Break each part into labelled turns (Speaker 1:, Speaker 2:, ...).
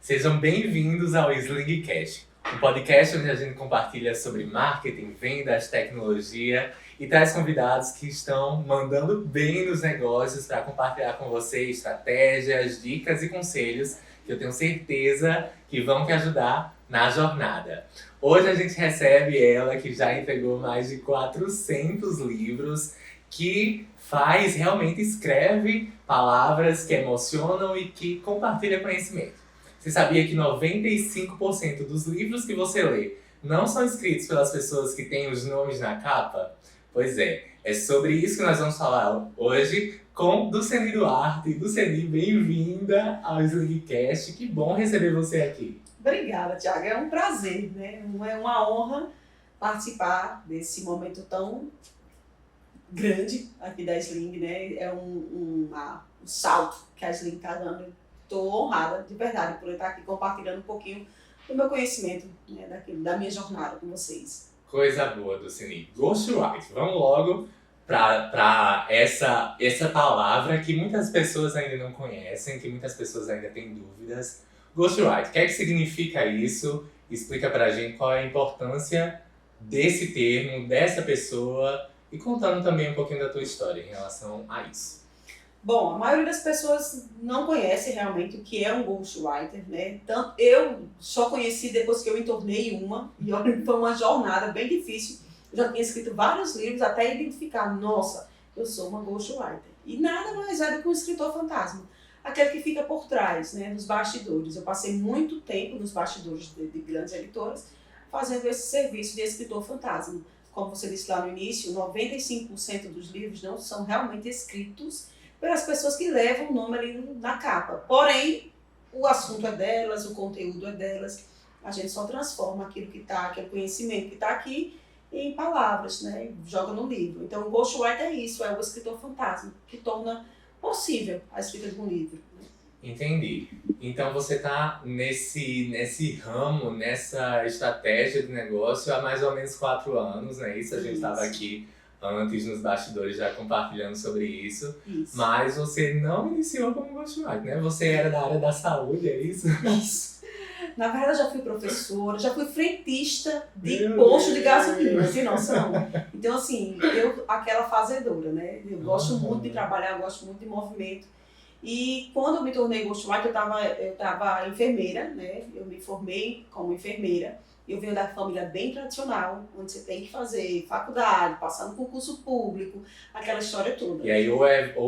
Speaker 1: Sejam bem-vindos ao Slingcast, um podcast onde a gente compartilha sobre marketing, vendas, tecnologia e traz convidados que estão mandando bem nos negócios para compartilhar com você estratégias, dicas e conselhos que eu tenho certeza que vão te ajudar na jornada. Hoje a gente recebe ela que já entregou mais de 400 livros, que realmente escreve palavras que emocionam e que compartilha conhecimento. Você sabia que 95% dos livros que você lê não são escritos pelas pessoas que têm os nomes na capa? Pois é sobre isso que nós vamos falar hoje com Duceni Duarte. Duceni, bem-vinda ao Slingcast, que bom receber você aqui.
Speaker 2: Obrigada, Thiago, é um prazer, né? É uma honra participar desse momento tão grande aqui da Sling, né? É um salto que a Sling está dando. Estou honrada, de verdade, por estar aqui compartilhando um pouquinho do meu conhecimento, né, da minha jornada com vocês.
Speaker 1: Coisa boa, Duceni. Ghostwriter. Vamos logo para essa palavra que muitas pessoas ainda não conhecem, que muitas pessoas ainda têm dúvidas. Ghostwriter, o que é que significa isso? Explica pra gente qual é a importância desse termo, dessa pessoa, e contando também um pouquinho da tua história em relação a isso.
Speaker 2: Bom, a maioria das pessoas não conhece realmente o que é um ghostwriter, né? Tanto eu só conheci depois que eu me tornei uma, e olha, foi uma jornada bem difícil. Eu já tinha escrito vários livros até identificar, nossa, eu sou uma ghostwriter. E nada mais é do que um escritor fantasma, aquele que fica por trás, né, dos bastidores. Eu passei muito tempo nos bastidores de grandes editoras fazendo esse serviço de escritor fantasma. Como você disse lá no início, 95% dos livros não são realmente escritos pelas pessoas que levam o nome ali na capa. Porém, o assunto é delas, o conteúdo é delas. A gente só transforma aquele conhecimento que está aqui em palavras, né? Joga no livro. Então, o ghostwriter é isso, é o escritor fantasma, que torna possível a escrita de um livro.
Speaker 1: Entendi. Então você está nesse ramo, nessa estratégia de negócio há mais ou menos 4 anos, né? Isso, a gente estava aqui antes nos bastidores já compartilhando sobre isso. Mas você não iniciou como ghostwriter, né? Você era da área da saúde, é isso?
Speaker 2: Isso. Na verdade, eu já fui professora, já fui frentista de posto de gasolina, sem noção. Então, assim, aquela fazedora, né? Eu gosto muito de trabalhar, eu gosto muito de movimento. E quando eu me tornei ghostwriter, eu estava enfermeira, né? Eu me formei como enfermeira. Eu venho da família bem tradicional, onde você tem que fazer faculdade, passar no concurso público, aquela história toda.
Speaker 1: E aí ou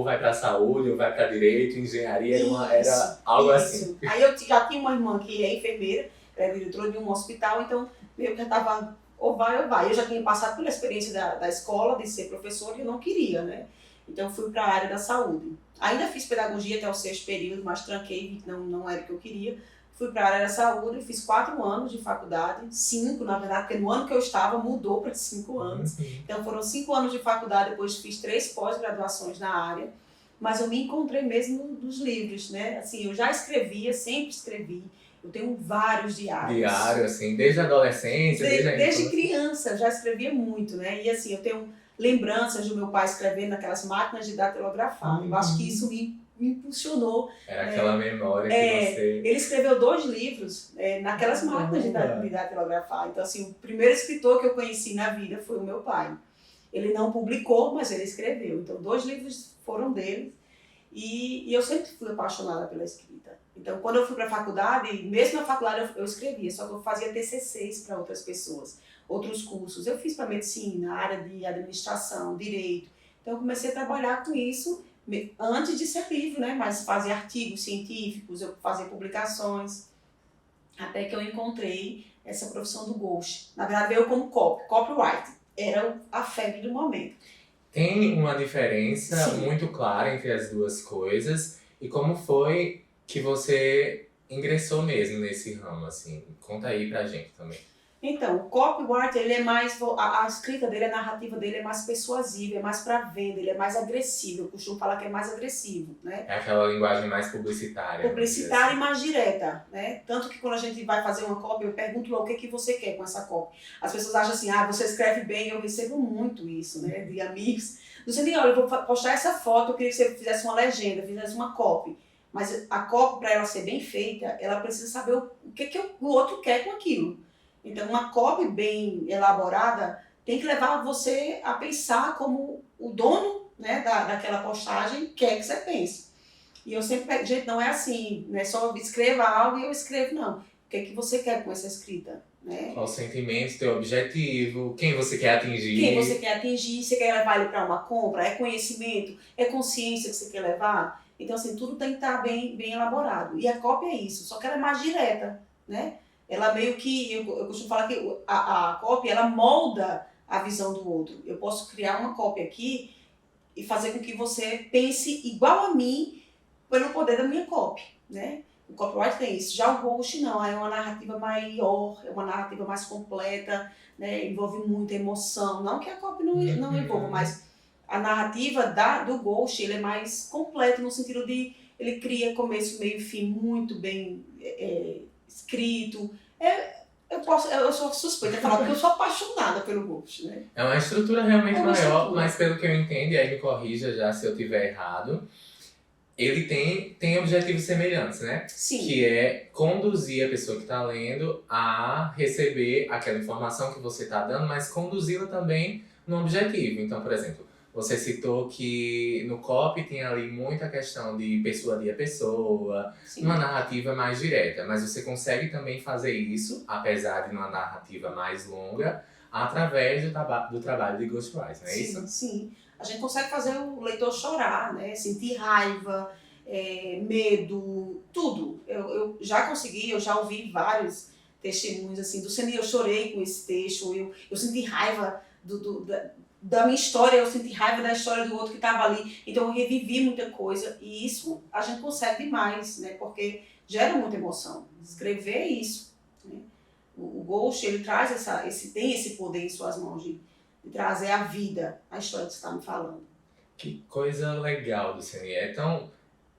Speaker 1: vai para saúde, ou vai para direito, engenharia, era algo assim.
Speaker 2: Aí eu já tinha uma irmã que é enfermeira, ela é diretora de um hospital, então eu já estava ou vai ou vai. Eu já tinha passado pela experiência da escola, de ser professora, e eu não queria, né? Então eu fui para a área da saúde. Ainda fiz pedagogia até o 6º período, mas tranquei, não era o que eu queria. Fui para a área da saúde, fiz 4 anos de faculdade, 5 na verdade, porque no ano que eu estava mudou para 5 anos. Então foram 5 anos de faculdade, depois fiz 3 pós-graduações na área, mas eu me encontrei mesmo nos livros, né? Assim, eu já escrevia, sempre escrevi, eu tenho vários diários.
Speaker 1: Diário, assim, desde a adolescência,
Speaker 2: desde criança, eu já escrevia muito, né? E assim, eu tenho lembranças do meu pai escrevendo naquelas máquinas de datilografar. Eu acho que isso me impulsionou.
Speaker 1: Era aquela memória que você...
Speaker 2: Ele escreveu 2 livros naquelas máquinas de datilografar. Então, assim, o primeiro escritor que eu conheci na vida foi o meu pai. Ele não publicou, mas ele escreveu. Então, 2 livros foram dele. E eu sempre fui apaixonada pela escrita. Então, quando eu fui para a faculdade, mesmo na faculdade eu escrevia, só que eu fazia TCCs para outras pessoas, outros cursos. Eu fiz para medicina, área de administração, direito. Então, eu comecei a trabalhar com isso antes de ser livro, né? Mas fazer artigos científicos, eu fazia publicações, até que eu encontrei essa profissão do ghost. Na verdade, veio como copyright. Era a febre do momento.
Speaker 1: Tem uma diferença muito clara entre as duas coisas. E como foi que você ingressou mesmo nesse ramo, assim? Conta aí pra gente também.
Speaker 2: Então, o copywriter, ele é mais, a escrita dele, a narrativa dele é mais persuasiva, é mais para venda, ele é mais agressivo. Eu costumo falar que é mais agressivo, né?
Speaker 1: É aquela linguagem mais publicitária.
Speaker 2: Publicitária e mais direta, né? Tanto que quando a gente vai fazer uma copy, eu pergunto lá o que você quer com essa copy. As pessoas acham assim, você escreve bem, eu recebo muito isso, né? De amigos. No sentido, olha, eu vou postar essa foto, eu queria que você fizesse uma legenda, fizesse uma copy. Mas a copy, para ela ser bem feita, ela precisa saber o que o outro quer com aquilo. Então, uma copy bem elaborada tem que levar você a pensar como o dono, né, daquela postagem quer que você pense. E eu sempre pego, gente, não é assim, não é só escreva algo e eu escrevo, não. O que você quer com essa escrita? Né?
Speaker 1: Qual o sentimento, teu objetivo, quem você quer atingir.
Speaker 2: Quem você quer atingir, você quer levar ele para uma compra, é conhecimento, é consciência que você quer levar. Então, assim, tudo tem que estar bem elaborado. E a cópia é isso, só que ela é mais direta, né? Ela meio que, eu costumo falar que a cópia, ela molda a visão do outro. Eu posso criar uma cópia aqui e fazer com que você pense igual a mim pelo poder da minha cópia, né? O copyright tem isso. Já o ghost não, é uma narrativa maior, é uma narrativa mais completa, né? Envolve muita emoção. Não que a copy não envolva, mas a narrativa do ghost, ele é mais completo no sentido de ele cria começo, meio e fim muito bem escrito. Eu sou suspeita de falar porque eu sou apaixonada pelo ghost, né?
Speaker 1: É uma estrutura realmente maior, mas pelo que eu entendo, e aí me corrija já se eu estiver errado, ele tem objetivos semelhantes, né?
Speaker 2: Sim.
Speaker 1: Que é conduzir a pessoa que está lendo a receber aquela informação que você está dando, mas conduzi-la também no objetivo. Então, por exemplo, você citou que no copy tem ali muita questão de persuadir a pessoa,
Speaker 2: Sim.
Speaker 1: Uma narrativa mais direta, mas você consegue também fazer isso, apesar de uma narrativa mais longa, através do trabalho de ghostwriting, não é isso?
Speaker 2: Sim. A gente consegue fazer o leitor chorar, né? Sentir raiva, medo, tudo. Eu já consegui, eu já ouvi vários testemunhos assim, do Seni, eu chorei com esse texto, eu senti raiva da minha história, eu senti raiva da história do outro que estava ali, então eu revivi muita coisa, e isso a gente consegue demais, né? Porque gera muita emoção. Escrever é isso, né? O ghost, ele traz tem esse poder em suas mãos de trazer à vida a história que você está me falando.
Speaker 1: Que coisa legal do Seni. É tão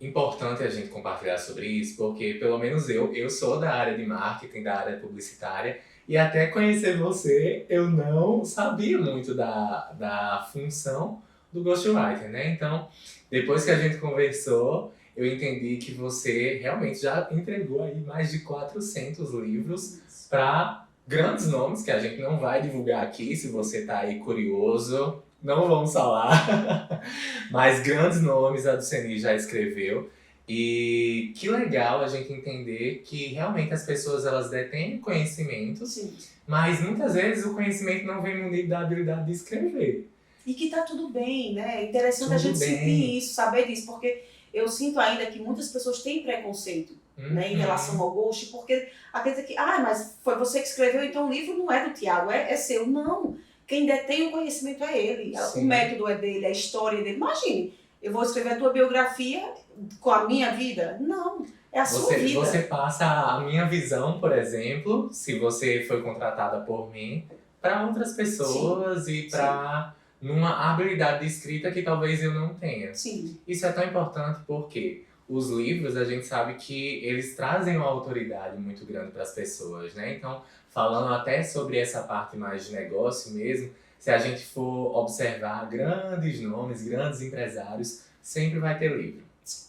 Speaker 1: importante a gente compartilhar sobre isso, porque pelo menos eu sou da área de marketing, da área publicitária, e até conhecer você, eu não sabia muito da função do ghostwriter, né? Então, depois que a gente conversou, eu entendi que você realmente já entregou aí mais de 400 livros para grandes nomes, que a gente não vai divulgar aqui, se você tá aí curioso, não vamos falar, mas grandes nomes a do Seni já escreveu. E que legal a gente entender que realmente as pessoas elas detêm conhecimentos,
Speaker 2: Sim.
Speaker 1: mas muitas vezes o conhecimento não vem munido da habilidade de escrever.
Speaker 2: E que tá tudo bem, né? É interessante
Speaker 1: Tudo
Speaker 2: a gente
Speaker 1: bem.
Speaker 2: sentir isso, saber disso, porque eu sinto ainda que muitas pessoas têm preconceito, né, em relação ao ghost, porque acredita que, mas foi você que escreveu, então o livro não é do Tiago, é seu. Não, quem detém o conhecimento é ele,
Speaker 1: Sim.
Speaker 2: O método é dele, a história é dele. Imagine, eu vou escrever a tua biografia com a minha vida? Não, é a sua vida.
Speaker 1: Você passa a minha visão, por exemplo, se você foi contratada por mim, para outras pessoas. Sim. E para numa habilidade de escrita que talvez eu não tenha.
Speaker 2: Sim.
Speaker 1: Isso é tão importante porque os livros, a gente sabe que eles trazem uma autoridade muito grande para as pessoas, né? Então, falando até sobre essa parte mais de negócio mesmo, se a gente for observar grandes nomes, grandes empresários, sempre vai ter livro.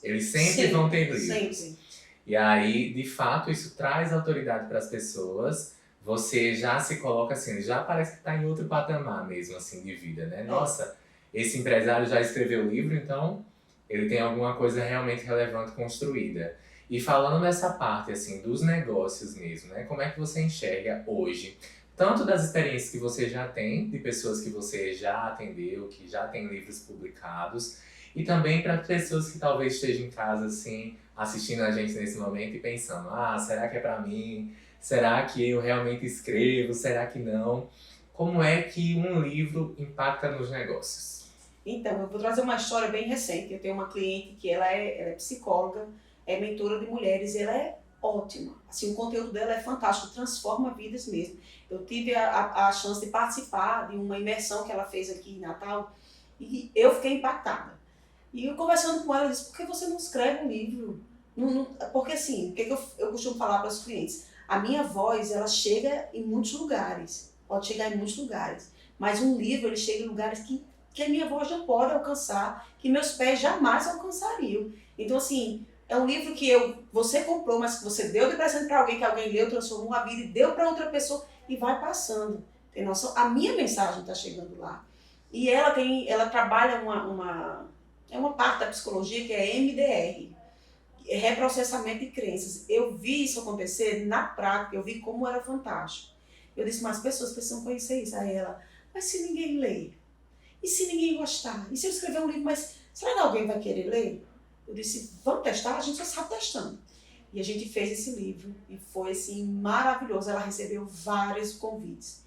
Speaker 1: Eles sempre vão ter livros.
Speaker 2: Sempre.
Speaker 1: E aí, de fato, isso traz autoridade para as pessoas. Você já se coloca assim, já parece que está em outro patamar mesmo, assim, de vida, né? Nossa, esse empresário já escreveu livro, então ele tem alguma coisa realmente relevante construída. E falando nessa parte, assim, dos negócios mesmo, né? Como é que você enxerga hoje, tanto das experiências que você já tem, de pessoas que você já atendeu, que já tem livros publicados, e também para pessoas que talvez estejam em casa, assim, assistindo a gente nesse momento e pensando, será que é para mim? Será que eu realmente escrevo? Será que não? Como é que um livro impacta nos negócios?
Speaker 2: Então, eu vou trazer uma história bem recente. Eu tenho uma cliente que ela é psicóloga, é mentora de mulheres, e ela é ótima. Assim, o conteúdo dela é fantástico, transforma vidas mesmo. Eu tive a chance de participar de uma imersão que ela fez aqui em Natal e eu fiquei impactada. E eu conversando com ela, eu disse, por que você não escreve um livro? Porque assim, o que eu costumo falar para os clientes? A minha voz, ela chega em muitos lugares, pode chegar em muitos lugares, mas um livro, ele chega em lugares que a minha voz não pode alcançar, que meus pés jamais alcançariam. Então, assim, É um livro que você comprou, mas que você deu de presente para alguém, que alguém leu, transformou a vida e deu para outra pessoa e vai passando. Tem noção? A minha mensagem está chegando lá. E ela trabalha é uma parte da psicologia que é MDR, é reprocessamento de crenças. Eu vi isso acontecer na prática, eu vi como era fantástico. Eu disse, mas as pessoas precisam conhecer isso. Aí ela, mas se ninguém ler? E se ninguém gostar? E se eu escrever um livro, mas será que alguém vai querer ler? Eu disse, vamos testar? A gente só sabe testando. E a gente fez esse livro e foi assim maravilhoso. Ela recebeu vários convites.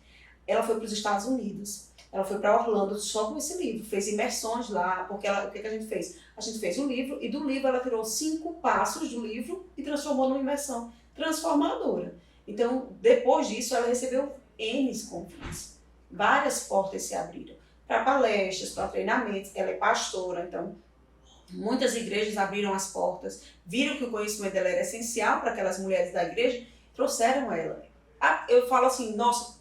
Speaker 2: Ela foi para os Estados Unidos, ela foi para Orlando só com esse livro, fez imersões lá, porque o que a gente fez? A gente fez um livro e do livro ela tirou 5 passos do livro e transformou numa imersão transformadora. Então, depois disso, ela recebeu N convites. Várias portas se abriram para palestras, para treinamentos. Ela é pastora, então muitas igrejas abriram as portas, viram que o conhecimento dela era essencial para aquelas mulheres da igreja, trouxeram ela. Eu falo assim, nossa,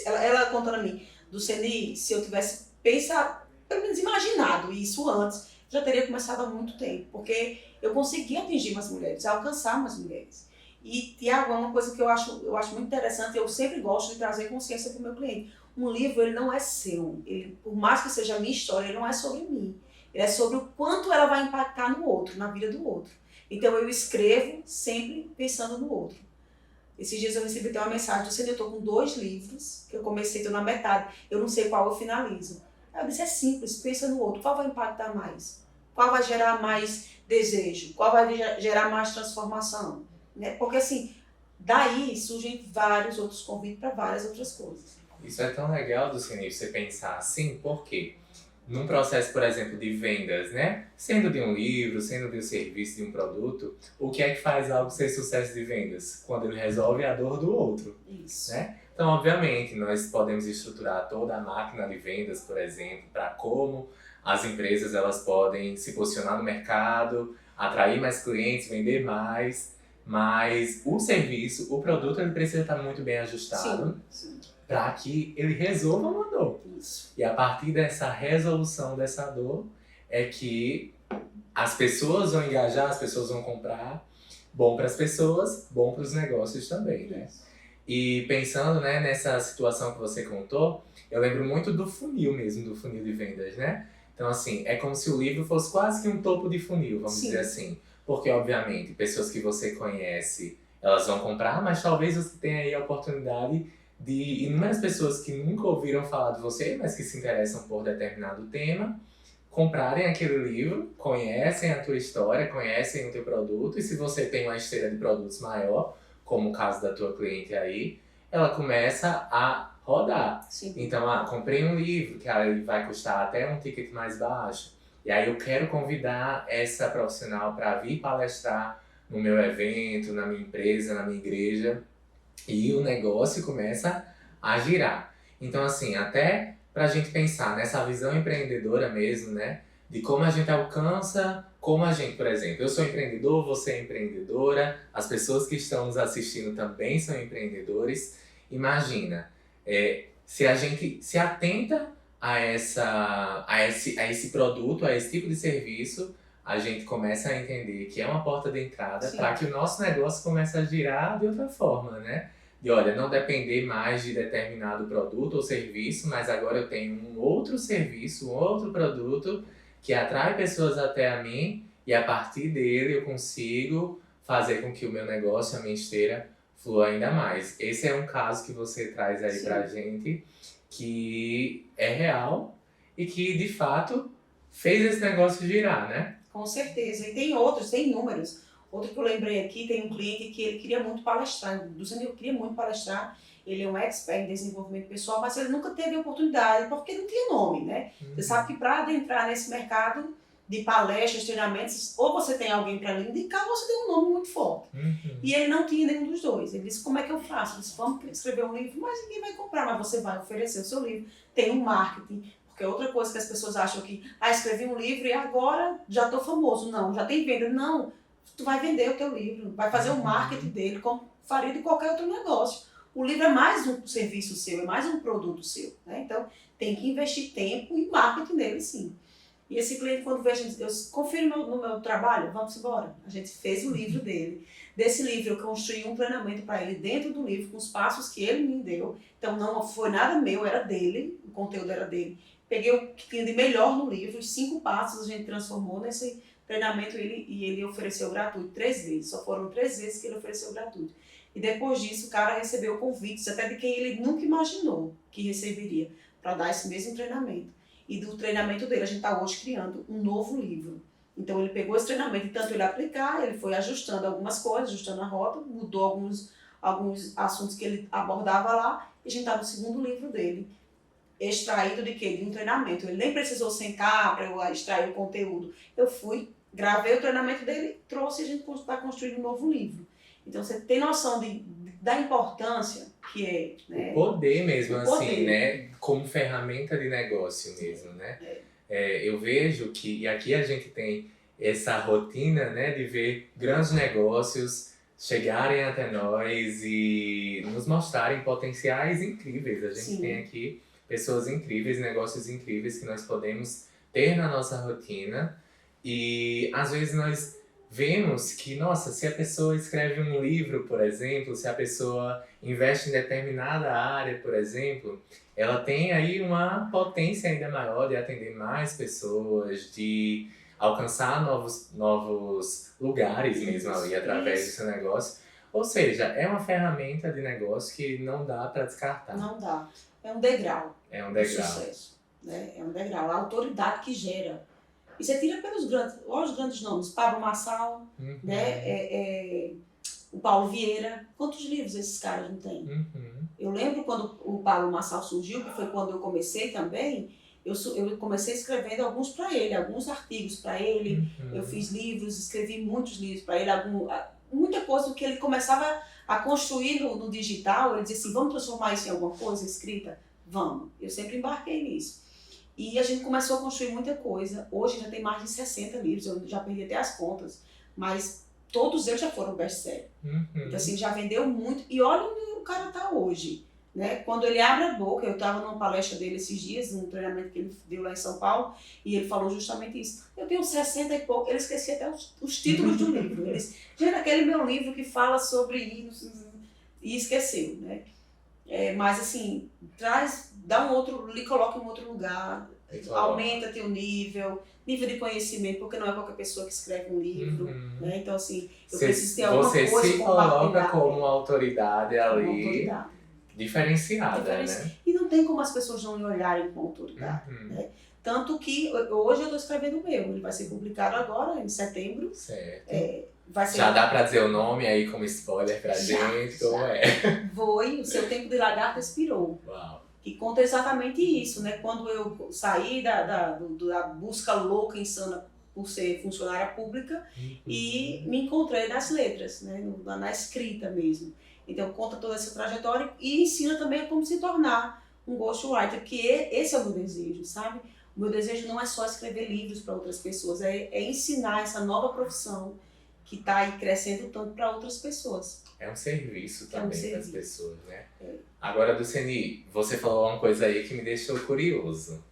Speaker 2: ela contando a mim, do CNI, se eu tivesse pensado, pelo menos imaginado isso antes, já teria começado há muito tempo, porque eu consegui atingir mais mulheres, alcançar mais mulheres. E, Tiago, é uma coisa que eu acho muito interessante, eu sempre gosto de trazer consciência para o meu cliente. Um livro, ele não é seu, por mais que seja a minha história, ele não é sobre mim. Ele é sobre o quanto ela vai impactar no outro, na vida do outro. Então eu escrevo sempre pensando no outro. Esses dias eu recebi até uma mensagem, eu estou com 2 livros, que eu comecei, estou na metade, eu não sei qual eu finalizo. Aí eu disse, é simples, pensa no outro, qual vai impactar mais? Qual vai gerar mais desejo? Qual vai gerar mais transformação? Né? Porque assim, daí surgem vários outros convites para várias outras coisas.
Speaker 1: Isso é tão legal, Dulcinea, você pensar assim, por quê? Num processo, por exemplo, de vendas, né? Sendo de um livro, sendo de um serviço, de um produto, o que é que faz algo ser sucesso de vendas? Quando ele resolve a dor do outro.
Speaker 2: Isso.
Speaker 1: Né? Então, obviamente, nós podemos estruturar toda a máquina de vendas, por exemplo, para como as empresas elas podem se posicionar no mercado, atrair mais clientes, vender mais, mas o serviço, o produto, ele precisa estar muito bem ajustado.
Speaker 2: Sim.
Speaker 1: Para que ele resolva uma dor.
Speaker 2: Isso.
Speaker 1: E a partir dessa resolução dessa dor é que as pessoas vão engajar, as pessoas vão comprar. Bom para as pessoas, bom para os negócios também, né? E pensando, né, nessa situação que você contou, eu lembro muito do funil mesmo, do funil de vendas, né? Então, assim, é como se o livro fosse quase que um topo de funil, vamos dizer assim. Porque, obviamente, pessoas que você conhece, elas vão comprar, mas talvez você tenha aí a oportunidade de inúmeras pessoas que nunca ouviram falar de você, mas que se interessam por determinado tema, comprarem aquele livro, conhecem a tua história, conhecem o teu produto, e se você tem uma esteira de produtos maior, como o caso da tua cliente aí, ela começa a rodar.
Speaker 2: Sim.
Speaker 1: Então, comprei um livro que aí vai custar até um ticket mais baixo, e aí eu quero convidar essa profissional para vir palestrar no meu evento, na minha empresa, na minha igreja, e o negócio começa a girar. Então, assim, até pra gente pensar nessa visão empreendedora mesmo, né? De como a gente alcança, como a gente, por exemplo, eu sou empreendedor, você é empreendedora, as pessoas que estão nos assistindo também são empreendedores. Imagina, se a gente se atenta a esse produto, a esse tipo de serviço, a gente começa a entender que é uma porta de entrada para que o nosso negócio comece a girar de outra forma, né? De, olha, não depender mais de determinado produto ou serviço, mas agora eu tenho um outro serviço, um outro produto que atrai pessoas até a mim e a partir dele eu consigo fazer com que o meu negócio, a minha esteira, flua ainda mais. Esse é um caso que você traz aí pra gente que é real e que, de fato, fez esse negócio girar, né?
Speaker 2: Com certeza. E tem outros, tem números. Outro que eu lembrei aqui, tem um cliente que ele queria muito palestrar, ele queria muito palestrar, ele é um expert em desenvolvimento pessoal, mas ele nunca teve oportunidade, porque não tinha nome, né? Você sabe que para adentrar nesse mercado de palestras, treinamentos, ou você tem alguém para lhe indicar, ou você tem um nome muito forte. E ele não tinha nenhum dos dois. Ele disse, como é que eu faço? Ele disse, vamos escrever um livro, mas ninguém vai comprar, mas você vai oferecer o seu livro. Tem um marketing. Porque é outra coisa que as pessoas acham que, escrevi um livro e agora já estou famoso. Não, já tem venda. Não, tu vai vender o teu livro, vai fazer o marketing dele como faria de qualquer outro negócio. O livro é mais um serviço seu, é mais um produto seu, né? Então, tem que investir tempo e marketing nele, sim. E esse cliente, quando veio, eu confio no meu trabalho, vamos embora. A gente fez o livro dele. Desse livro, eu construí um treinamento para ele dentro do livro, com os passos que ele me deu. Então, não foi nada meu, era dele, o conteúdo era dele. Peguei o que tinha de melhor no livro, os 5 passos a gente transformou nesse treinamento e ele ofereceu gratuito 3 vezes. Só foram 3 vezes que ele ofereceu gratuito. E depois disso, o cara recebeu convites, até de quem ele nunca imaginou que receberia, para dar esse mesmo treinamento. E do treinamento dele, a gente está hoje criando um novo livro. Então, ele pegou esse treinamento e tanto ele aplicar, ele foi ajustando algumas coisas, ajustando a rota, mudou alguns assuntos que ele abordava lá, e a gente está no segundo livro dele, extraído de quê? De um treinamento. Ele nem precisou sentar para eu extrair o conteúdo. Eu fui, gravei o treinamento dele, trouxe e a gente está construindo um novo livro. Então, você tem noção da importância que é, né?
Speaker 1: O poder mesmo,
Speaker 2: o poder.
Speaker 1: assim, né? Como ferramenta de negócio mesmo, né? Eu vejo que, e aqui a gente tem essa rotina, né? De ver grandes negócios chegarem até nós e nos mostrarem potenciais incríveis. A gente tem aqui pessoas incríveis, negócios incríveis que nós podemos ter na nossa rotina. E às vezes nós vemos que, nossa, se a pessoa escreve um livro, por exemplo, se a pessoa investe em determinada área, por exemplo, ela tem aí uma potência ainda maior de atender mais pessoas, de alcançar novos lugares mesmo ali através do seu negócio. Ou seja, é uma ferramenta de negócio que não dá para descartar.
Speaker 2: Não dá. É um degrau.
Speaker 1: É um degrau.
Speaker 2: De sucesso. Né? É um degrau. A autoridade que gera. E você tira pelos grandes nomes. Pablo Marçal, né? O Paulo Vieira. Quantos livros esses caras não têm? Eu lembro quando o Pablo Marçal surgiu, que foi quando eu comecei também. Eu comecei escrevendo alguns para ele, alguns artigos para ele. Eu fiz livros, escrevi muitos livros para ele. Muita coisa que ele começava a construir no digital. Ele dizia assim, vamos transformar isso em alguma coisa escrita? Vamos. Eu sempre embarquei nisso. E a gente começou a construir muita coisa. Hoje já tem mais de 60 livros, eu já perdi até as contas. Mas todos eles já foram best-seller. Então assim, já vendeu muito. E olha onde o cara está hoje. Né? Quando ele abre a boca, eu estava numa palestra dele esses dias, num treinamento que ele deu lá em São Paulo, e ele falou justamente isso. Eu tenho 60 e pouco, ele esquecia até os títulos do livro. Ele disse, gente, aquele meu livro que fala sobre isso, e esqueceu, né? Mas assim, lhe coloca em outro lugar, aumenta teu nível de conhecimento, porque não é qualquer pessoa que escreve um livro, né? Então assim, eu preciso ter alguma coisa
Speaker 1: Você se coloca como uma autoridade ali. Diferenciada, né?
Speaker 2: E não tem como as pessoas não me olharem com autoridade, né? Tanto que hoje eu estou escrevendo o meu, ele vai ser publicado agora, em setembro.
Speaker 1: Certo.
Speaker 2: Vai ser
Speaker 1: já dá pra dizer o nome aí como spoiler pra gente, como é?
Speaker 2: O Seu Tempo de Lagarta Expirou.
Speaker 1: Uau.
Speaker 2: Que conta exatamente isso, né? Quando eu saí da busca louca, insana por ser funcionária pública e me encontrei nas letras, né? Na escrita mesmo. Então, conta toda essa trajetória e ensina também como se tornar um ghostwriter, que esse é o meu desejo, sabe? O meu desejo não é só escrever livros para outras pessoas, é ensinar essa nova profissão que está aí crescendo tanto para outras pessoas.
Speaker 1: É um serviço também para as pessoas, né?
Speaker 2: É.
Speaker 1: Agora, Duceni, você falou uma coisa aí que me deixou curioso.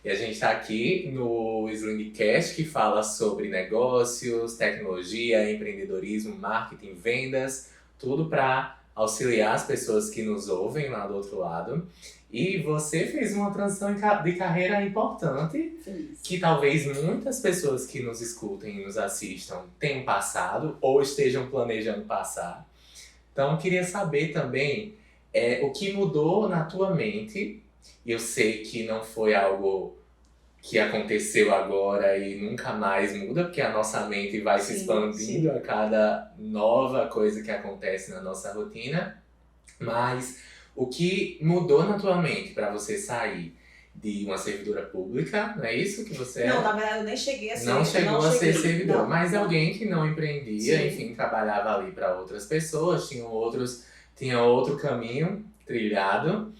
Speaker 1: E a gente está aqui no Slingcast, que fala sobre negócios, tecnologia, empreendedorismo, marketing, vendas, tudo para auxiliar as pessoas que nos ouvem lá do outro lado. E você fez uma transição de carreira importante, que talvez muitas pessoas que nos escutem e nos assistam tenham passado ou estejam planejando passar. Então, eu queria saber também o que mudou na tua mente. Eu sei que não foi algo que aconteceu agora e nunca mais muda, porque a nossa mente vai se expandindo a cada nova coisa que acontece na nossa rotina. Mas o que mudou na tua mente para você sair de uma servidora pública, não é isso que você é?
Speaker 2: Não, na verdade eu nem cheguei a ser.
Speaker 1: Não chegou a ser servidor,
Speaker 2: não,
Speaker 1: mas alguém que não empreendia, enfim, trabalhava ali para outras pessoas, tinha outro caminho trilhado,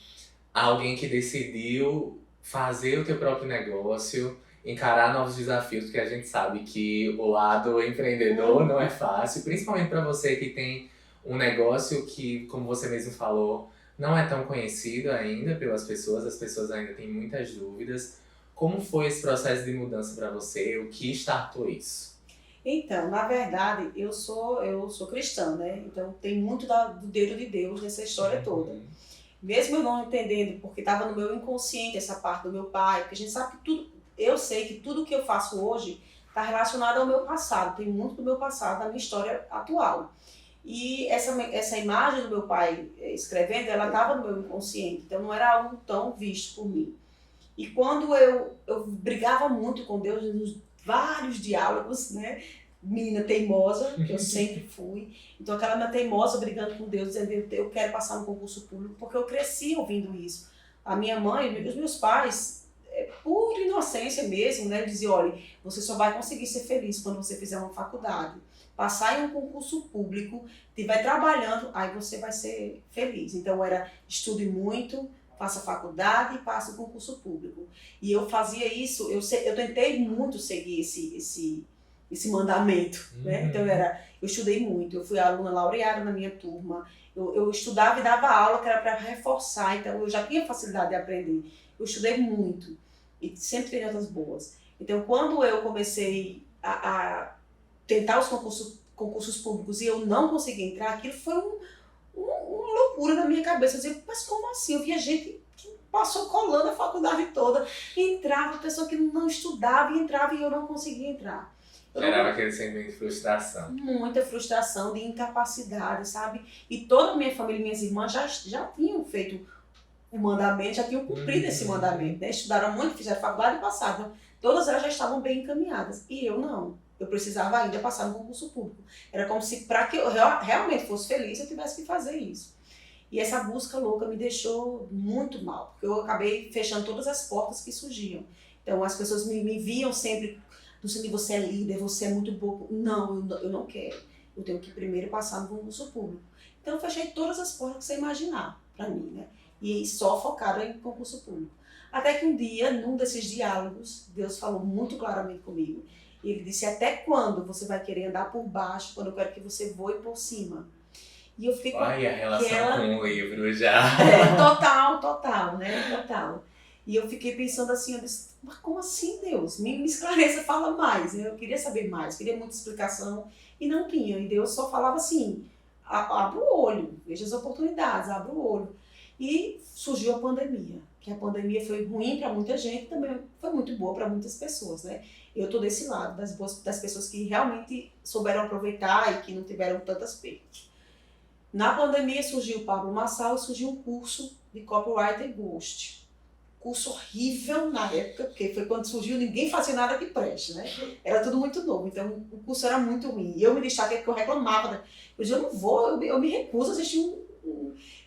Speaker 1: alguém que decidiu fazer o teu próprio negócio, encarar novos desafios, porque a gente sabe que o lado empreendedor não é fácil, principalmente para você que tem um negócio que, como você mesmo falou, não é tão conhecido ainda pelas pessoas, as pessoas ainda têm muitas dúvidas. Como foi esse processo de mudança para você? O que startou isso?
Speaker 2: Então, na verdade, eu sou cristã, né? Então tem muito do dedo de Deus nessa história toda.
Speaker 1: Uhum.
Speaker 2: Mesmo eu não entendendo, porque estava no meu inconsciente essa parte do meu pai, porque a gente sabe que tudo, eu sei que tudo que eu faço hoje está relacionado ao meu passado, tem muito do meu passado, da minha história atual. E essa imagem do meu pai escrevendo, ela estava no meu inconsciente, então não era algo tão visto por mim. E quando eu brigava muito com Deus, nos vários diálogos, né? Menina teimosa, que eu sempre fui. Então aquela minha teimosa brigando com Deus, dizendo eu quero passar no concurso público, porque eu cresci ouvindo isso. A minha mãe e os meus pais, por inocência mesmo, né? Diziam, olha, você só vai conseguir ser feliz quando você fizer uma faculdade. Passar em um concurso público, estiver trabalhando, aí você vai ser feliz. Então era estude muito, faça faculdade e passe o concurso público. E eu fazia isso, eu tentei muito seguir esse mandamento, né? Então eu estudei muito, eu fui aluna laureada na minha turma, eu estudava e dava aula que era para reforçar, então eu já tinha facilidade de aprender. Eu estudei muito e sempre tive notas boas. Então quando eu comecei a tentar os concursos públicos e eu não consegui entrar, aquilo foi uma loucura na minha cabeça. Eu dizia, mas como assim? Eu via gente que passou colando a faculdade toda, entrava, pessoa que não estudava e entrava e eu não conseguia entrar.
Speaker 1: Gerava aquele sentimento de frustração.
Speaker 2: Muita frustração, de incapacidade, sabe? E toda a minha família, minhas irmãs já tinham feito o mandamento, já tinham cumprido esse mandamento, né? Estudaram muito, fizeram faculdade e passaram. Todas elas já estavam bem encaminhadas. E eu não. Eu precisava ainda passar no concurso público. Era como se, para que eu realmente fosse feliz, eu tivesse que fazer isso. E essa busca louca me deixou muito mal, porque eu acabei fechando todas as portas que surgiam. Então as pessoas me viam sempre, no sentido, você é líder, você é muito bom. Não, eu não quero. Eu tenho que primeiro passar no concurso público. Então eu fechei todas as portas que você imaginar para mim, né? E só focada em concurso público. Até que um dia, num desses diálogos, Deus falou muito claramente comigo. E ele disse, até quando você vai querer andar por baixo, quando eu quero que você voe por cima? E eu fiquei com
Speaker 1: Olha a relação com o livro já.
Speaker 2: Total, né? Total. E eu fiquei pensando assim, eu disse, mas como assim, Deus? Me esclareça, fala mais. Eu queria saber mais, queria muita explicação e não tinha. E Deus só falava assim, abre o olho, veja as oportunidades, abre o olho. E surgiu a pandemia, que a pandemia foi ruim para muita gente, também foi muito boa para muitas pessoas, né? Eu estou desse lado, das pessoas que realmente souberam aproveitar e que não tiveram tantas perdas. Na pandemia surgiu o Pablo Marçal e surgiu um curso de Copywriter Ghost. Curso horrível na época, porque foi quando surgiu, ninguém fazia nada que preste, né? Era tudo muito novo, então o curso era muito ruim. E eu me destaquei porque eu reclamava, né? Eu dizia, eu não vou, eu me recuso a assistir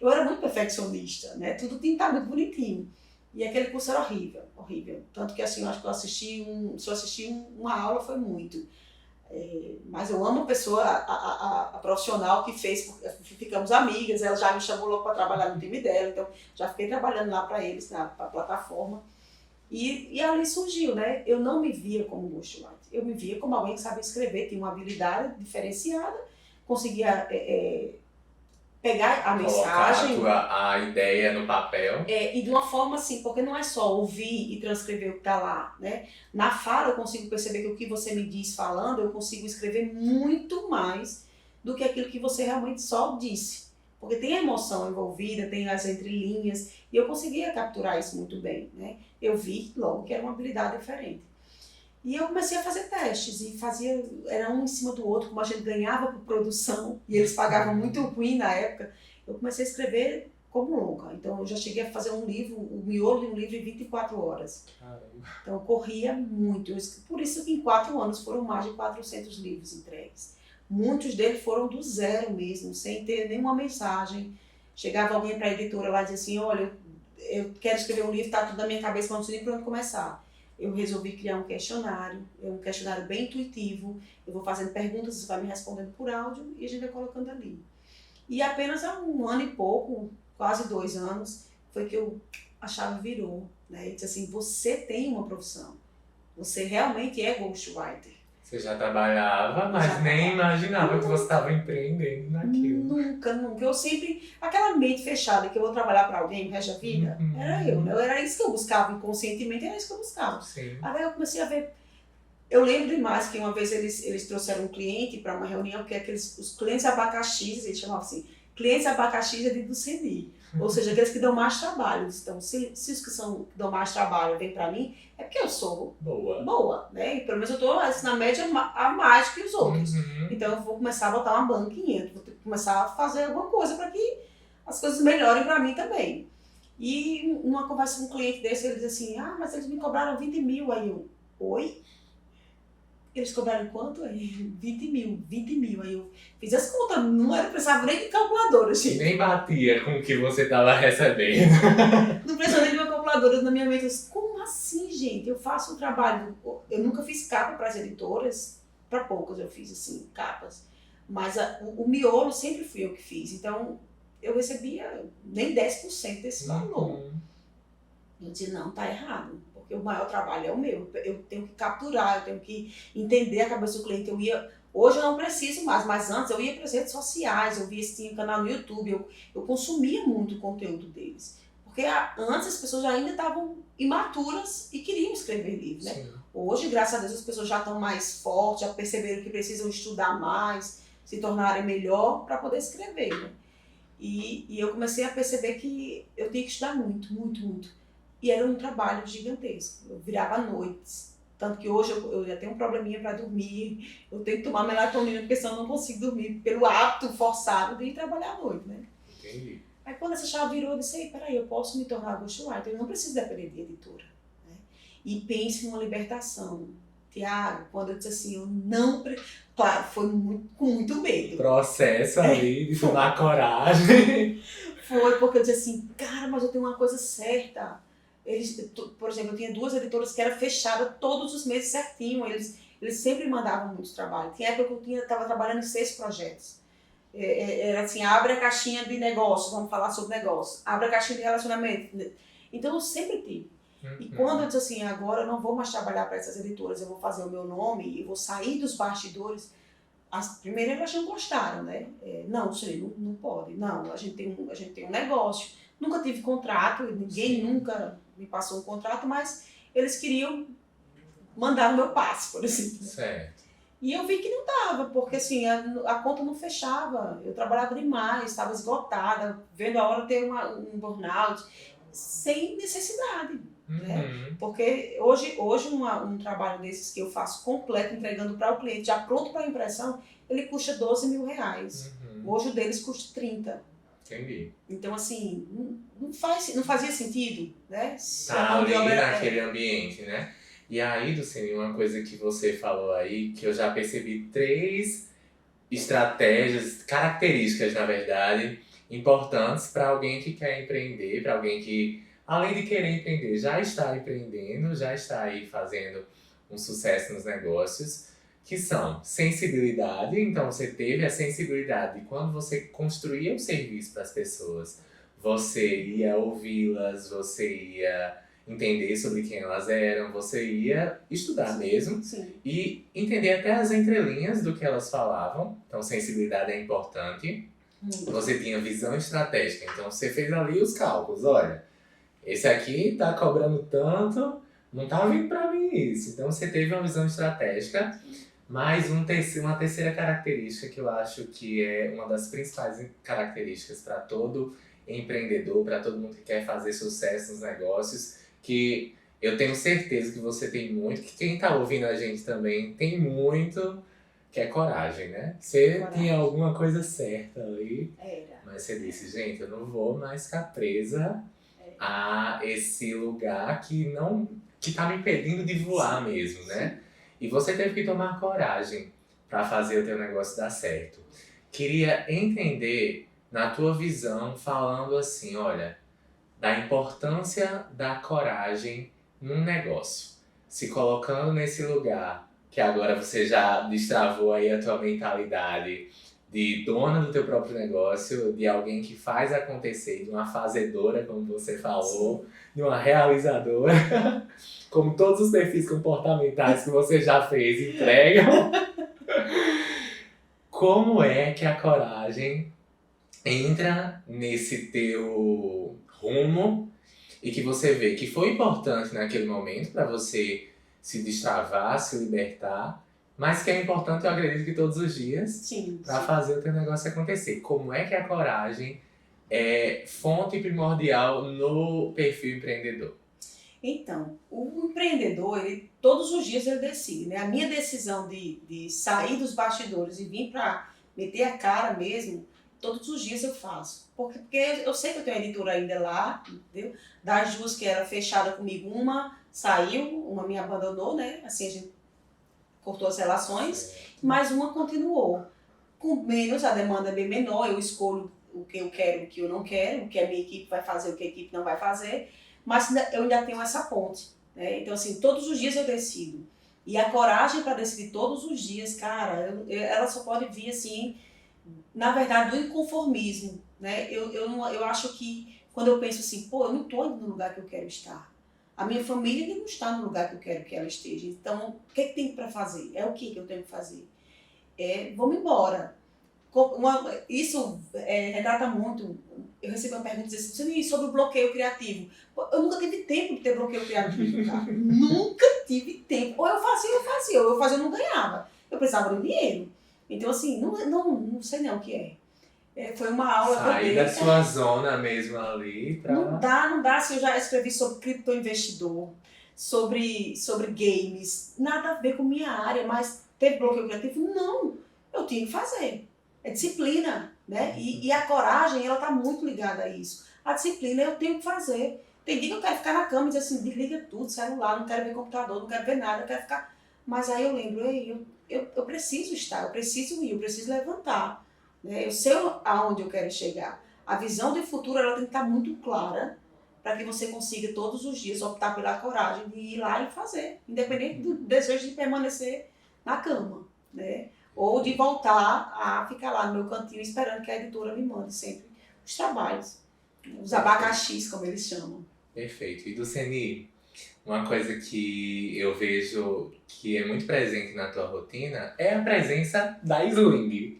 Speaker 2: Eu era muito perfeccionista, né? Tudo tinha que estar muito bonitinho. E aquele curso era horrível, horrível. Tanto que assim, eu acho que se eu assisti uma aula foi muito. Mas eu amo a pessoa, a profissional que fez, ficamos amigas, ela já me chamou logo para trabalhar no time dela, então já fiquei trabalhando lá para eles, para a plataforma. E ali surgiu, né? Eu não me via como ghostwriter, eu me via como alguém que sabia escrever, tinha uma habilidade diferenciada, conseguia pegar a mensagem,
Speaker 1: colocar a ideia no papel.
Speaker 2: E de uma forma assim, porque não é só ouvir e transcrever o que está lá, né? Na fala eu consigo perceber que o que você me diz falando, eu consigo escrever muito mais do que aquilo que você realmente só disse. Porque tem a emoção envolvida, tem as entrelinhas, e eu conseguia capturar isso muito bem, né? Eu vi logo que era uma habilidade diferente. E eu comecei a fazer testes, e era um em cima do outro, como a gente ganhava por produção, e eles pagavam muito ruim na época, eu comecei a escrever como louca. Então eu já cheguei a fazer um livro, o miolo de um livro em 24 horas.
Speaker 1: Caramba.
Speaker 2: Então eu corria muito, por isso que em 4 anos foram mais de 400 livros entregues. Muitos deles foram do zero mesmo, sem ter nenhuma mensagem. Chegava alguém para a editora lá e dizia assim, olha, eu quero escrever um livro, está tudo na minha cabeça, mas não sei nem por onde começar. Eu resolvi criar um questionário bem intuitivo, eu vou fazendo perguntas, você vai me respondendo por áudio e a gente vai colocando ali. E apenas há 1 ano e pouco, quase 2 anos, foi que a chave virou, né? E disse assim, você tem uma profissão, você realmente é ghostwriter.
Speaker 1: Você já trabalhava, mas
Speaker 2: Já
Speaker 1: nem
Speaker 2: trabalhava.
Speaker 1: imaginava que você estava empreendendo naquilo.
Speaker 2: Nunca, nunca. Eu sempre, aquela mente fechada que eu vou trabalhar para alguém o resto da vida, era eu, né? Era isso que eu buscava inconscientemente, era isso que eu buscava.
Speaker 1: Sim.
Speaker 2: Aí eu comecei a ver. Eu lembro demais que uma vez eles trouxeram um cliente para uma reunião, que é os clientes abacaxis, eles chamavam assim, clientes abacaxis é dentro do CNI. Ou seja, aqueles que dão mais trabalho. Então, se os que dão mais trabalho vêm para mim, é porque eu sou boa, né? E pelo menos eu estou assim, na média a mais que os outros. Então eu vou começar a botar uma banquinha, vou ter que começar a fazer alguma coisa para que as coisas melhorem para mim também. E numa conversa com um cliente desse, ele diz assim, mas eles me cobraram 20 mil. Aí eu, oi? Eles cobraram quanto? Aí, 20 mil. Aí eu fiz as contas, não precisava nem de calculadora, gente.
Speaker 1: Nem batia com o que você estava recebendo.
Speaker 2: Não precisava nem de uma calculadora na minha mente. Eu disse, como assim, gente? Eu faço um trabalho, eu nunca fiz capa para as editoras, para poucas eu fiz assim, capas. Mas o miolo sempre fui eu que fiz. Então, eu recebia nem 10% desse valor. Eu disse, não, tá errado. Porque o maior trabalho é o meu. Eu tenho que capturar, eu tenho que entender a cabeça do cliente. Hoje eu não preciso mais, mas antes eu ia para as redes sociais, eu via se tinha um canal no YouTube, eu consumia muito o conteúdo deles. Porque antes as pessoas ainda estavam imaturas e queriam escrever livros, né?
Speaker 1: Sim.
Speaker 2: Hoje, graças a Deus, as pessoas já estão mais fortes, já perceberam que precisam estudar mais, se tornarem melhor para poder escrever, né? E eu comecei a perceber que eu tinha que estudar muito, muito, muito. E era um trabalho gigantesco. Eu virava noites. Tanto que hoje eu já tenho um probleminha para dormir. Eu tenho que tomar melatonina, porque senão eu não consigo dormir. Pelo hábito forçado de ir trabalhar à noite, né?
Speaker 1: Entendi.
Speaker 2: Aí quando essa chave virou, eu disse, peraí, eu posso me tornar ghostwriter. Eu não preciso depender de editora. Né? E pense numa libertação. Tiago, quando eu disse assim, eu não... Claro, foi com muito medo.
Speaker 1: Processo ali de tomar coragem.
Speaker 2: Foi porque eu disse assim, cara, mas eu tenho uma coisa certa. Por exemplo, eu tinha 2 editoras que era fechada todos os meses certinho. Eles sempre mandavam muito trabalho. Tinha época que eu estava trabalhando em 6 projetos. Era assim, abre a caixinha de negócio, vamos falar sobre negócio. Abre a caixinha de relacionamento. Então eu sempre tive. E quando eu disse assim, agora eu não vou mais trabalhar para essas editoras, eu vou fazer o meu nome e vou sair dos bastidores. Primeiro elas não gostaram, né? Não, Sueli, não pode. Não, a gente tem um negócio. Nunca tive contrato, ninguém nunca me passou um contrato, mas eles queriam mandar o meu passe, por exemplo.
Speaker 1: Certo.
Speaker 2: E eu vi que não dava, porque assim, a conta não fechava. Eu trabalhava demais, estava esgotada, vendo a hora de ter um burnout, sem necessidade. Né? Porque hoje um trabalho desses que eu faço completo, entregando para o cliente, já pronto para impressão, ele custa 12 mil reais. Hoje o deles custa 30.
Speaker 1: Entendi.
Speaker 2: Então, assim, não fazia sentido, né?
Speaker 1: Tá ali naquele ambiente, né? E aí, Dulcine, uma coisa que você falou aí, que eu já percebi 3 estratégias, características, na verdade, importantes para alguém que quer empreender, para alguém que, além de querer empreender, já está empreendendo, já está aí fazendo um sucesso nos negócios, que são sensibilidade. Então você teve a sensibilidade de quando você construía um serviço para as pessoas, você ia ouvi-las, você ia entender sobre quem elas eram, você ia estudar mesmo.
Speaker 2: Sim.
Speaker 1: E entender até as entrelinhas do que elas falavam. Então sensibilidade é importante. Você tinha visão estratégica, então você fez ali os cálculos, olha, esse aqui tá cobrando tanto, não tá vindo para mim isso. Então você teve uma visão estratégica. Mas uma terceira característica que eu acho que é uma das principais características para todo empreendedor, para todo mundo que quer fazer sucesso nos negócios, que eu tenho certeza que você tem muito, que quem está ouvindo a gente também tem muito, que é coragem, né? Você tinha alguma coisa certa ali, mas você disse, gente, eu não vou mais ficar presa a esse lugar que tá me impedindo de voar mesmo, né? E você teve que tomar coragem para fazer o teu negócio dar certo. Queria entender, na tua visão, falando assim, olha, da importância da coragem num negócio. Se colocando nesse lugar, que agora você já destravou aí a tua mentalidade de dona do teu próprio negócio, de alguém que faz acontecer, de uma fazedora, como você falou, de uma realizadora, como todos os perfis comportamentais que você já fez entregam. Como é que a coragem entra nesse teu rumo e que você vê que foi importante naquele momento para você se destravar, se libertar, mas que é importante, eu acredito, que todos os dias para fazer o teu negócio acontecer. Como é que a coragem é fonte primordial no perfil empreendedor?
Speaker 2: Então, o empreendedor, ele, todos os dias ele decide, né? A minha decisão de sair dos bastidores e vir para meter a cara mesmo, todos os dias eu faço. Porque eu sei que eu tenho a editora ainda lá, entendeu? Das duas que era fechada comigo, uma saiu, uma me abandonou, né? Assim, a gente cortou as relações, mas uma continuou. Com menos, a demanda é bem menor, eu escolho o que eu quero e o que eu não quero, o que a minha equipe vai fazer, o que a equipe não vai fazer, mas eu ainda tenho essa ponte, né? Então, assim, todos os dias eu decido. E a coragem para decidir todos os dias, cara, ela só pode vir, assim, na verdade, do inconformismo, né? Eu acho que, quando eu penso assim, pô, eu não estou indo no lugar que eu quero estar. A minha família ainda não está no lugar que eu quero que ela esteja. Então, o que é que tem para fazer? É o que eu tenho que fazer? Vamos embora. Isso retrata muito. Eu recebi uma pergunta assim, sobre o bloqueio criativo. Eu nunca tive tempo de ter bloqueio criativo, cara. Nunca tive tempo. Ou eu fazia, ou eu fazia, eu não ganhava. Eu precisava de dinheiro. Então, assim, não sei não o que é. Foi uma aula.
Speaker 1: Sair da sua zona mesmo ali pra...
Speaker 2: Não dá. Assim, eu já escrevi sobre criptoinvestidor, sobre games. Nada a ver com minha área, mas teve bloqueio criativo? Não. Eu tinha que fazer. É disciplina, né? E a coragem, ela tá muito ligada a isso. A disciplina eu tenho que fazer. Tem dia que eu quero ficar na cama e dizer assim, desliga tudo, celular, não quero ver computador, não quero ver nada, eu quero ficar... Mas aí eu lembro, eu preciso estar, eu preciso ir, eu preciso levantar. Né? Eu sei aonde eu quero chegar. A visão de futuro, ela tem que estar muito clara para que você consiga todos os dias optar pela coragem de ir lá e fazer, independente do desejo de permanecer na cama, né? Ou de voltar a ficar lá no meu cantinho esperando que a editora me mande sempre os trabalhos, os abacaxis, como eles chamam.
Speaker 1: Perfeito. E do CNI, uma coisa que eu vejo que é muito presente na tua rotina é a presença da Sling.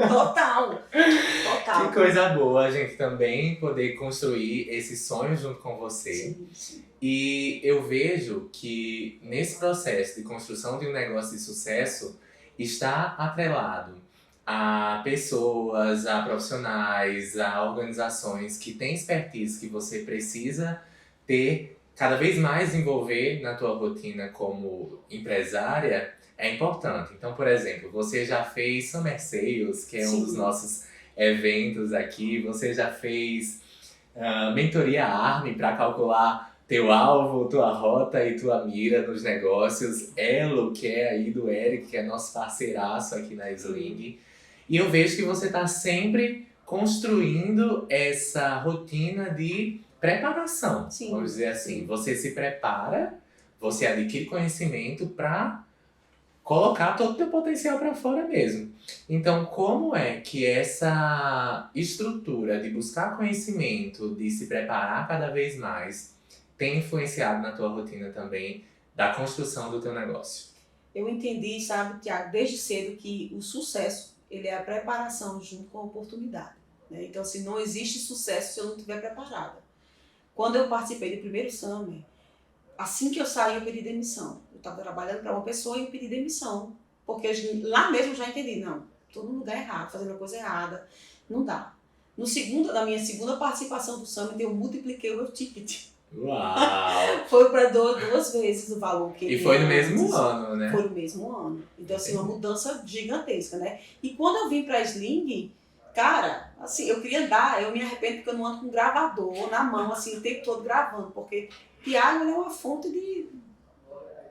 Speaker 2: Total.
Speaker 1: Que coisa boa a gente também poder construir esse sonho junto com você.
Speaker 2: Sim.
Speaker 1: E eu vejo que nesse processo de construção de um negócio de sucesso está atrelado a pessoas, a profissionais, a organizações que têm expertise que você precisa ter, cada vez mais envolver na tua rotina como empresária, é importante. Então, por exemplo, você já fez Summer Sales, que é um dos nossos eventos aqui, você já fez mentoria ARM para calcular teu alvo, tua rota e tua mira nos negócios. Elo, que é aí do Eric, que é nosso parceiraço aqui na Sling. E eu vejo que você está sempre construindo essa rotina de preparação, vamos dizer assim. Você se prepara, você adquire conhecimento para colocar todo o teu potencial para fora mesmo. Então, como é que essa estrutura de buscar conhecimento, de se preparar cada vez mais, tem influenciado na tua rotina também da construção do teu negócio?
Speaker 2: Eu entendi, sabe, Tiago, desde cedo que o sucesso, ele é a preparação junto com a oportunidade. Né? Então, assim, não existe sucesso se eu não estiver preparada. Quando eu participei do primeiro Summer, assim que eu saí, eu pedi demissão. Eu estava trabalhando para uma pessoa e eu pedi demissão. Porque lá mesmo eu já entendi, não, estou no lugar errado, fazendo a coisa errada, não dá. Na minha segunda participação do Summit, eu multipliquei o meu ticket.
Speaker 1: Uau!
Speaker 2: Foi para duas vezes o valor que...
Speaker 1: E foi no mesmo ano, né?
Speaker 2: Foi no mesmo ano. Então, assim, uma mudança gigantesca, né? E quando eu vim para a Sling, cara, assim, eu queria andar, eu me arrependo porque eu não ando com gravador na mão, assim, o tempo todo gravando, porque Tiago é uma fonte de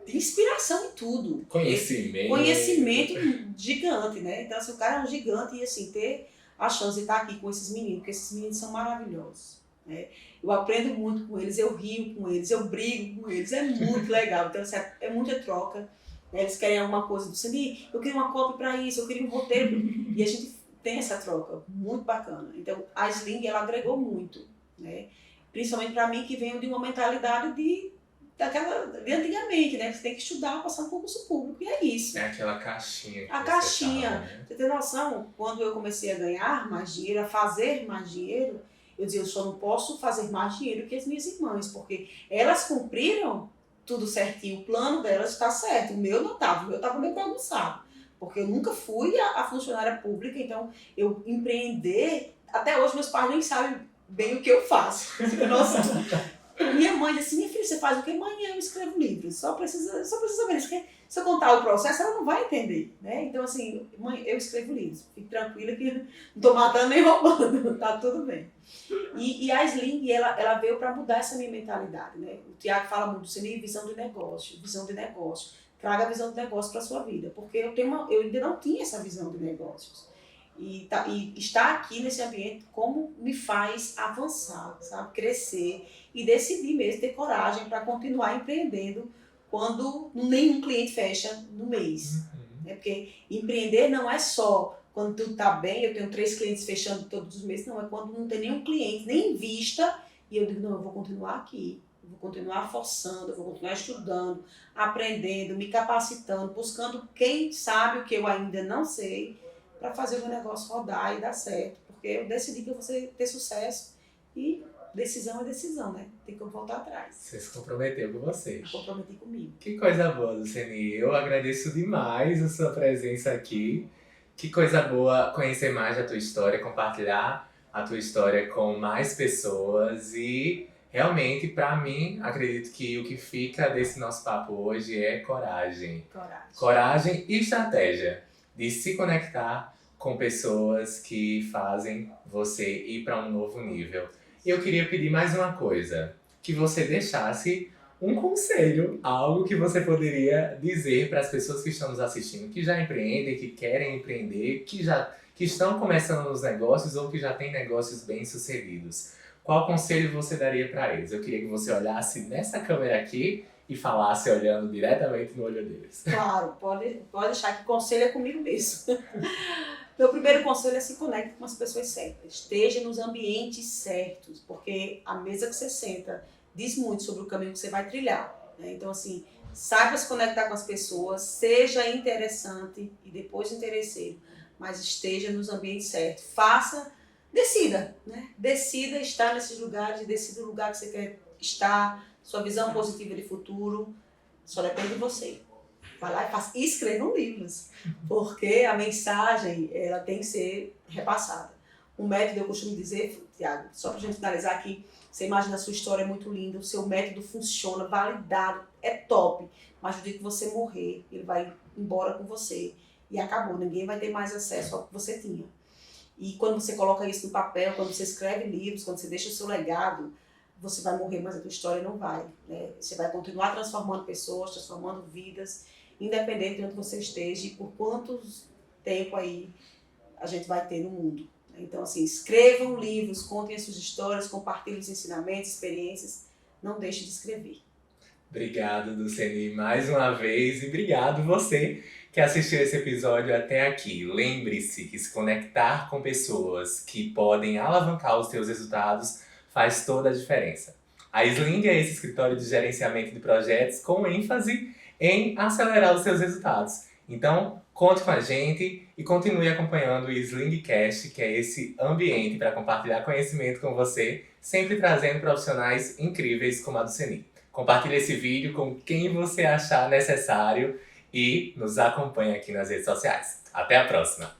Speaker 2: inspiração em tudo. Conhecimento gigante, né? Então, assim, o cara é um gigante e, assim, ter a chance de estar aqui com esses meninos, porque esses meninos são maravilhosos, né? Eu aprendo muito com eles, eu rio com eles, eu brigo com eles, é muito legal. Então, assim, é muita troca. Né? Eles querem alguma coisa do Sandy, eu queria uma cópia para isso, eu queria um roteiro. E a gente tem essa troca muito bacana. Então, a Sling, ela agregou muito, né? Principalmente para mim, que venho de uma mentalidade de antigamente, né? Você tem que estudar, passar um concurso público, e é isso.
Speaker 1: É aquela caixinha que
Speaker 2: A
Speaker 1: você
Speaker 2: caixinha.
Speaker 1: fala, né?
Speaker 2: Você tem noção? Quando eu comecei a ganhar mais dinheiro, a fazer mais dinheiro, eu dizia, eu só não posso fazer mais dinheiro que as minhas irmãs, porque elas cumpriram tudo certinho, o plano delas está certo, o meu não estava, o meu estava meio bagunçado, porque eu nunca fui a funcionária pública, então eu empreender, até hoje meus pais nem sabem bem o que eu faço, você tem noção? Minha mãe disse assim, minha filha, você faz o que? Mãe, eu escrevo livros, só precisa saber isso, porque se eu contar o processo, ela não vai entender, né? Então assim, mãe, eu escrevo livros, fique tranquila que não estou matando nem roubando, tá tudo bem. E a Sling, ela veio para mudar essa minha mentalidade, né? O Tiago fala muito, você tem visão de negócio, traga a visão de negócio para sua vida, porque eu ainda não tinha essa visão de negócios. E estar aqui nesse ambiente como me faz avançar, sabe? Crescer e decidir mesmo, ter coragem para continuar empreendendo quando nenhum cliente fecha no mês. Né? Porque empreender não é só quando tudo está bem, eu tenho 3 clientes fechando todos os meses, não, é quando não tem nenhum cliente, nem em vista, e eu digo, não, eu vou continuar aqui, eu vou continuar forçando, eu vou continuar estudando, aprendendo, me capacitando, buscando quem sabe o que eu ainda não sei, para fazer o meu negócio rodar e dar certo, porque eu decidi que eu vou ter sucesso e decisão é decisão, né? Tem que voltar atrás.
Speaker 1: Você se comprometeu com você.
Speaker 2: Comprometi comigo.
Speaker 1: Que coisa boa, Luceni. Eu agradeço demais a sua presença aqui. Que coisa boa conhecer mais da tua história, compartilhar a tua história com mais pessoas e realmente, para mim, acredito que o que fica desse nosso papo hoje é coragem. Coragem e estratégia de se conectar com pessoas que fazem você ir para um novo nível. E eu queria pedir mais uma coisa, que você deixasse um conselho, algo que você poderia dizer para as pessoas que estão nos assistindo, que já empreendem, que querem empreender, que estão começando nos negócios ou que já têm negócios bem-sucedidos. Qual conselho você daria para eles? Eu queria que você olhasse nessa câmera aqui e falasse olhando diretamente no olho deles.
Speaker 2: Claro, pode deixar que o conselho é comigo mesmo. Meu primeiro conselho é se conecte com as pessoas certas. Esteja nos ambientes certos, porque a mesa que você senta diz muito sobre o caminho que você vai trilhar. Né? Então, assim, saiba se conectar com as pessoas, seja interessante e depois interesseiro, mas esteja nos ambientes certos. Decida, né? Decida estar nesses lugares, decida o lugar que você quer estar, sua visão positiva de futuro, só depende de você. Vai lá e faça. E escrevam livros, porque a mensagem ela tem que ser repassada. Um método, eu costumo dizer, Tiago, só para a gente finalizar aqui, você imagina a sua história é muito linda, o seu método funciona, validado, é top, mas no dia que você morrer, ele vai embora com você e acabou, ninguém vai ter mais acesso ao que você tinha. E quando você coloca isso no papel, quando você escreve livros, quando você deixa o seu legado, você vai morrer, mas a tua história não vai. Né? Você vai continuar transformando pessoas, transformando vidas, independente de onde você esteja e por quantos tempo aí a gente vai ter no mundo. Então, assim, escrevam livros, contem as suas histórias, compartilhem os ensinamentos, experiências, não deixe de escrever.
Speaker 1: Obrigado, Luceni, mais uma vez, e obrigado você que assistiu esse episódio até aqui. Lembre-se que se conectar com pessoas que podem alavancar os seus resultados faz toda a diferença. A Sling é esse escritório de gerenciamento de projetos com ênfase em acelerar os seus resultados. Então, conte com a gente e continue acompanhando o Slingcast, que é esse ambiente para compartilhar conhecimento com você, sempre trazendo profissionais incríveis como a do Luceni. Compartilhe esse vídeo com quem você achar necessário e nos acompanhe aqui nas redes sociais. Até a próxima!